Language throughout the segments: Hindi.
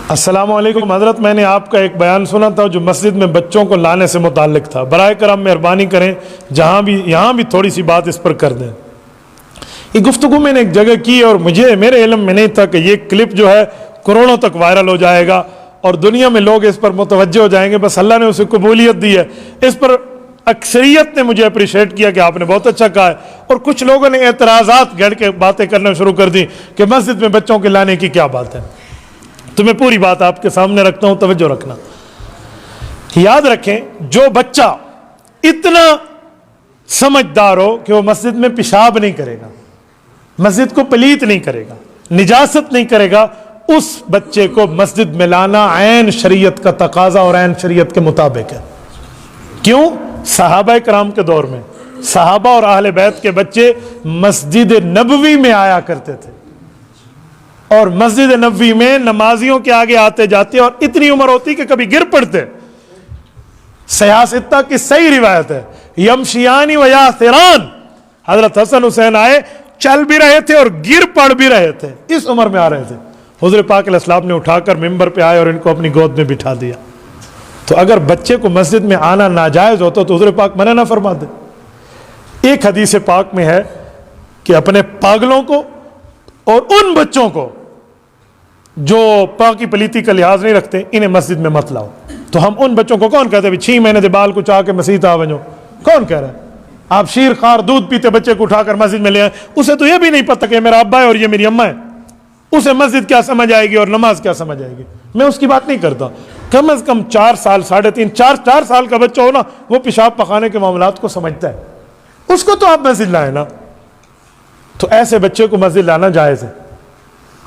अस्सलामुअलैकुम हज़रत, मैंने आपका एक बयान सुना था जो मस्जिद में बच्चों को लाने से मुताल्लिक था। बराए करम मेहरबानी करें यहाँ भी थोड़ी सी बात इस पर कर दें। ये गुफ्तगू मैंने एक जगह की और मेरे इल्म में नहीं था कि ये क्लिप जो है करोड़ों तक वायरल हो जाएगा और दुनिया में लोग इस पर मुतवज्जे हो जाएंगे। बस अल्लाह ने उसे कबूलियत दी है। इस पर अक्सरियत ने मुझे अप्रिशिएट किया कि आपने बहुत अच्छा कहा है, और कुछ लोगों ने एतराज़ात गढ़ के बातें करना शुरू कर दी कि मस्जिद में बच्चों के लाने की क्या बात है। तो मैं पूरी बात आपके सामने रखता हूं, तवज्जो रखना। याद रखें, जो बच्चा इतना समझदार हो कि वो मस्जिद में पेशाब नहीं करेगा, मस्जिद को पलीत नहीं करेगा, निजासत नहीं करेगा, उस बच्चे को मस्जिद में लाना ऐन शरीयत का तकाजा और ऐन शरीयत के मुताबिक है। क्यों? सहाबा कराम के दौर में सहाबा और अहले बैत के बच्चे मस्जिद नबवी में आया करते थे और मस्जिद नबवी में नमाजियों के आगे आते जाते और इतनी उम्र होती कि कभी गिर पड़ते। सियासता की सही रिवायत है, यमशियानी व यासिरान, हजरत हसन हुसैन आए, चल भी रहे थे और गिर पड़ भी रहे थे, इस उम्र में आ रहे थे। हुजूर पाक अलैहिस्सलाम ने उठाकर मिंबर पे आए और इनको अपनी गोद में बिठा दिया। तो अगर बच्चे को मस्जिद में आना नाजायज होता तो हुजूर पाक मना ना फरमा दे। एक हदीस पाक में है कि अपने पागलों को और उन बच्चों को जो पाकी पलीती का लिहाज नहीं रखते, इन्हें मस्जिद में मत लाओ। तो हम उन बच्चों को कौन कहते हैं 6 महीने के बाल को चाह के मस्जिद आ बनो? कौन कह रहा है? आप शीर खार दूध पीते बच्चे को उठाकर मस्जिद में ले आए, उसे तो यह भी नहीं पता कि मेरा अब्बा है और ये मेरी अम्मा है, उसे मस्जिद क्या समझ आएगी और नमाज क्या समझ आएगी। मैं उसकी बात नहीं करता। कम से कम 4 साल, 3.5, 4 साल का बच्चा हो ना, वो पेशाब पखाने के मामलात को समझता है, उसको तो आप मस्जिद लाए ना। तो ऐसे बच्चे को मस्जिद लाना जायज़ है,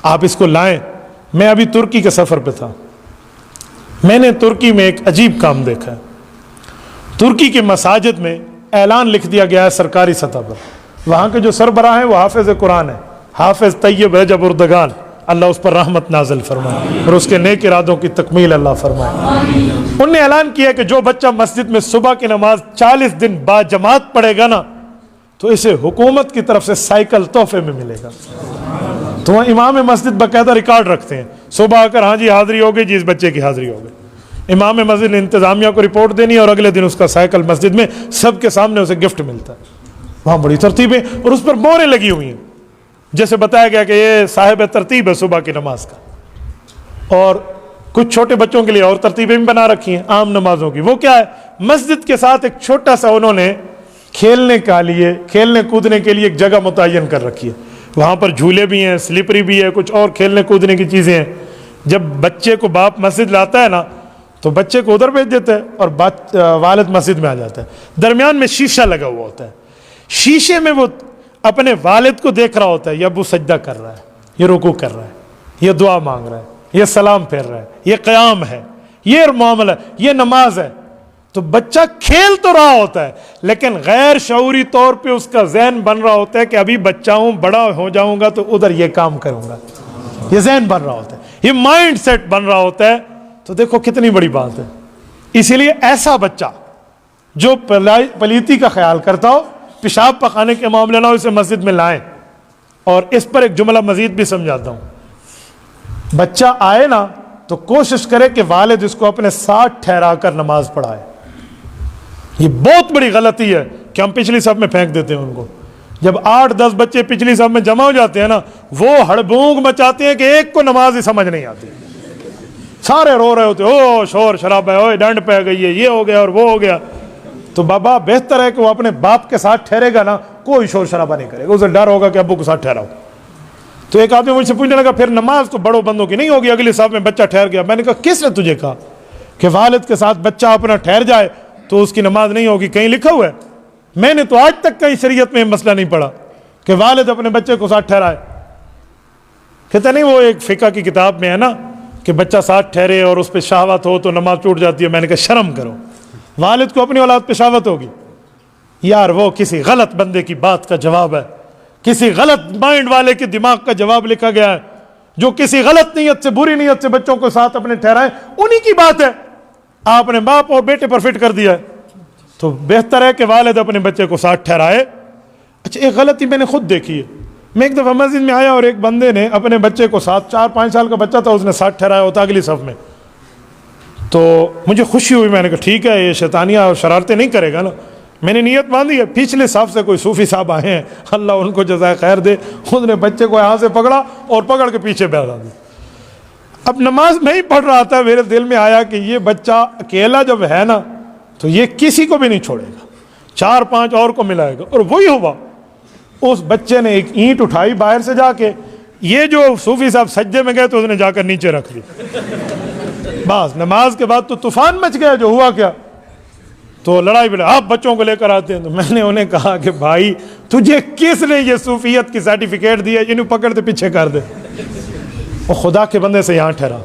आप इसको लाएं। मैं अभी तुर्की के सफ़र पे था, मैंने तुर्की में एक अजीब काम देखा है। तुर्की के मसाजिद में ऐलान लिख दिया गया है सरकारी सतह पर, वहाँ के जो सरबराह हैं वो हाफिज़ कुरान है, हाफिज़ तैयब रजब उर्दगान, अल्लाह उस पर रहमत नाजिल फरमाए और उसके नेक इरादों की तकमील अल्लाह फरमाए। उन्होंने ऐलान किया कि जो बच्चा मस्जिद में सुबह की नमाज 40 दिन बाद जमात पढ़ेगा ना, तो इसे हुकूमत की तरफ से साइकिल तोहफे में मिलेगा। तो वहाँ इमाम मस्जिद बाकायदा रिकॉर्ड रखते हैं, सुबह आकर हाँ जी हाजिरी हो गई जी, इस बच्चे की हाजिरी हो गई। इमाम मस्जिद ने इंतजामिया को रिपोर्ट देनी और अगले दिन उसका साइकिल मस्जिद में सबके सामने उसे गिफ्ट मिलता है। वहाँ बड़ी तरतीब है और उस पर मोहरें लगी हुई हैं, जैसे बताया गया कि ये साहिब तरतीब है सुबह की नमाज का। और कुछ छोटे बच्चों के लिए और तरतीबें भी बना रखी हैं आम नमाजों की। वो क्या है? मस्जिद के साथ एक छोटा सा उन्होंने खेलने कूदने के लिए एक जगह मुतय्यन कर रखी है। वहाँ पर झूले भी हैं, स्लिपरी भी है, कुछ और खेलने कूदने की चीज़ें हैं। जब बच्चे को बाप मस्जिद लाता है ना, तो बच्चे को उधर भेज देता है और वालिद मस्जिद में आ जाता है। दरमियान में शीशा लगा हुआ होता है, शीशे में वो अपने वालिद को देख रहा होता है, ये वो सजदा कर रहा है, ये रुकू कर रहा है, ये दुआ मांग रहा है, ये सलाम फेर रहा है, ये क़याम है, ये मामला, ये नमाज है। तो बच्चा खेल तो रहा होता है, लेकिन गैर शऊरी तौर पे उसका ज़हन बन रहा होता है कि अभी बच्चा हूं, बड़ा हो जाऊंगा तो उधर ये काम करूंगा। ये ज़हन बन रहा होता है, ये माइंड सेट बन रहा होता है। तो देखो कितनी बड़ी बात है। इसीलिए ऐसा बच्चा जो पलीती का ख्याल करता हो, पेशाब पखाने के मामले ना हो, इसे मस्जिद में लाएं। और इस पर एक जुमला मजीद भी समझाता हूं। बच्चा आए ना तो कोशिश करे कि वालिद इसको अपने साथ ठहरा कर नमाज पढ़ाए। ये बहुत बड़ी गलती है कि हम पिछली सब में फेंक देते हैं उनको। जब 8-10 बच्चे पिछली सब में जमा हो जाते हैं ना, वो हड़बूंग मचाते हैं कि एक को नमाज ही समझ नहीं आती, सारे रो रहे होते, ओ शोर शराबा है, ओ डंड पै गई है, ये हो गया और वो हो गया। तो बाबा बेहतर है कि वो अपने बाप के साथ ठहरेगा ना, कोई शोर शराबा नहीं करेगा, उसे डर होगा कि अब्बू के साथ ठहराओ। तो एक आदमी मुझसे पूछने लगा, फिर नमाज तो बड़ों बंदों की नहीं होगी, अगले साहब में बच्चा ठहर गया। मैंने कहा किसने तुझे कहा कि वालिद के साथ बच्चा अपना ठहर जाए तो उसकी नमाज नहीं होगी? कहीं लिखा हुआ है? मैंने तो आज तक कहीं शरीयत में मसला नहीं पड़ा कि वालिद अपने बच्चे को साथ ठहराए। कहता नहीं, वो एक फिका की किताब में है ना कि बच्चा साथ ठहरे और उस पर शहावत हो तो नमाज टूट जाती है। मैंने कहा शर्म करो, वालिद को अपनी औलाद पे शहावत होगी? यार वो किसी गलत बंदे की बात का जवाब है, किसी गलत माइंड वाले के दिमाग का जवाब लिखा गया है, जो किसी गलत नीयत से, बुरी नीयत से बच्चों को साथ अपने ठहराए, उन्हीं की बात है। आपने बाप और बेटे पर फिट कर दिया है। तो बेहतर है कि वालिद अपने बच्चे को साथ ठहराए। अच्छा, एक गलती मैंने खुद देखी है। मैं एक दफ़ा मस्जिद में आया और एक बंदे ने अपने बच्चे को 4-5 साल का बच्चा था, उसने साथ ठहराया होता अगली सफ़ में। तो मुझे खुशी हुई, मैंने कहा ठीक है, ये शैतानियाँ और शरारतें नहीं करेगा ना। मैंने नीयत बांधी है। पिछले साफ से कोई सूफ़ी साहब आए हैं, अल्लाह उनको जज़ाए खैर दे, उसने बच्चे को यहाँ से पकड़ा और पकड़ के पीछे बैठा दिया। अब नमाज नहीं पढ़ रहा था, मेरे दिल में आया कि ये बच्चा अकेला जब है ना तो ये किसी को भी नहीं छोड़ेगा, 4-5 और को मिलाएगा। और वही हुआ, उस बच्चे ने एक ईंट उठाई बाहर से जाके, ये जो सूफ़ी साहब सज्जे में गए तो उसने जाकर नीचे रख दी। बस नमाज के बाद तो तूफान मच गया। जो हुआ क्या, तो लड़ाई बिड़ा, आप बच्चों को लेकर आते हैं। तो मैंने उन्हें कहा कि भाई तुझे किसने ये सूफियत की सर्टिफिकेट दी है, इन्हें पकड़ के पीछे कर दे। और खुदा के बंदे से यहाँ ठहरा,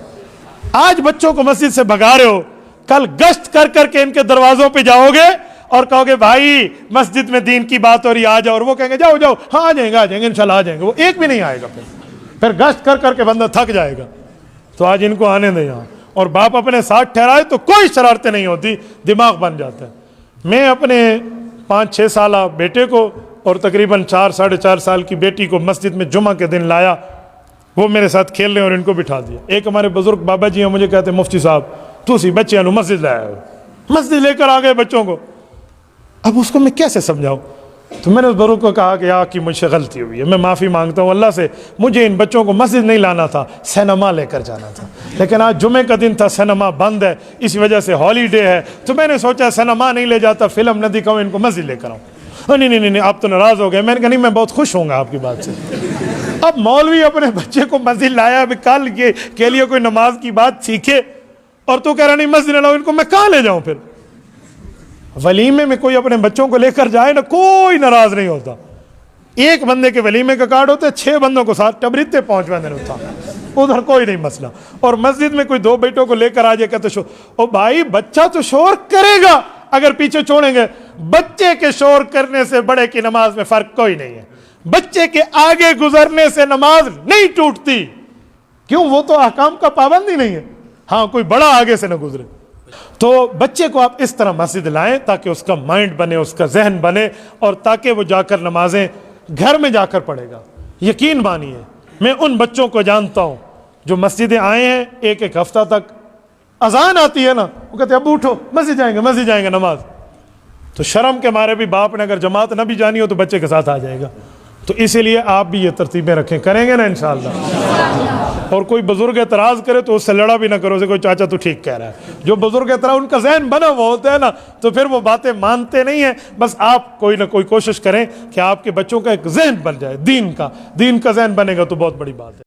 आज बच्चों को मस्जिद से भगा रहे हो, कल गश्त कर करके इनके दरवाजों पे जाओगे और कहोगे भाई मस्जिद में दीन की बात हो रही, आ जाओ। और वो कहेंगे जाओ जाओ, हाँ आ जाएंगे इंशाल्लाह आ जाएंगे। वो एक भी नहीं आएगा, फिर गश्त कर करके बंदा थक जाएगा। तो आज इनको आने दें यहाँ, और बाप अपने साथ ठहराए तो कोई शरारतें नहीं होती, दिमाग बन जाता है। मैं अपने 5-6 साल बेटे को और तकरीबन 4-4.5 साल की बेटी को मस्जिद में जुमा के दिन लाया, वो मेरे साथ खेल रहे और इनको बिठा दिया। एक हमारे बुजुर्ग बाबा जी हैं, मुझे कहते हैं मुफ्ती साहब तुसी बच्चे मस्जिद लाया हो, मस्जिद लेकर आ गए बच्चों को। अब उसको मैं कैसे समझाऊँ? तो मैंने उस बुजुर्ग को कहा कि यार कि मुझसे गलती हुई है, मैं माफ़ी मांगता हूँ अल्लाह से, मुझे इन बच्चों को मस्जिद नहीं लाना था, सिनेमा लेकर जाना था। लेकिन आज जुमे का दिन था, सिनेमा बंद है, इस वजह से हॉलीडे है, तो मैंने सोचा सिनेमा नहीं ले जाता, फिल्म न दिखाऊँ, इनको मस्जिद लेकर आऊँ। नहीं नहीं नहीं, आप तो नाराज़ हो गए। मैंने कहा नहीं, मैं बहुत खुश होऊंगा आपकी बात से। अब मौलवी अपने बच्चे को मस्जिद लाया, अभी कल के लिए कोई नमाज की बात सीखे, और तू कह रहा नहीं मस्जिद लाओ, इनको मैं कहाँ ले जाऊँ? फिर वलीमे में कोई अपने बच्चों को लेकर जाए ना, कोई नाराज नहीं होता। एक बंदे के वलीमे का कार्ड होता है, 6 बंदों को साथ टबरीते पहुंचवाने होता, उधर कोई नहीं मसला। और मस्जिद में कोई 2 बेटों को लेकर आ जाए, कहते शोर, ओ भाई बच्चा तो शोर करेगा अगर पीछे छोड़ेंगे। बच्चे के शोर करने से बड़े की नमाज में फर्क कोई नहीं है। बच्चे के आगे गुजरने से नमाज नहीं टूटती, क्यों? वो तो अहकाम का पाबंद ही नहीं है। हाँ, कोई बड़ा आगे से न गुजरे। तो बच्चे को आप इस तरह मस्जिद लाएं ताकि उसका माइंड बने, उसका जहन बने, और ताकि वो जाकर नमाजें घर में जाकर पढ़ेगा। यकीन मानिए, मैं उन बच्चों को जानता हूं जो मस्जिदें आए हैं, एक हफ्ता तक अजान आती है ना, वो कहते हैं अब उठो मस्जिद जाएंगे नमाज। तो शर्म के मारे भी बाप ने अगर जमात ना भी जानी हो तो बच्चे के साथ आ जाएगा। तो इसीलिए आप भी ये तरतीबें रखें, करेंगे ना इंशाअल्लाह। और कोई बुजुर्ग एतराज़ करे तो उससे लड़ा भी ना करो, उसे कोई चाचा तू ठीक कह रहा है। जो बुजुर्ग एतराज़, उनका जहन बना हुआ होता है ना, तो फिर वो बातें मानते नहीं हैं। बस आप कोई ना कोई कोशिश करें कि आपके बच्चों का एक जहन बन जाए, दीन का जहन बनेगा तो बहुत बड़ी बात है।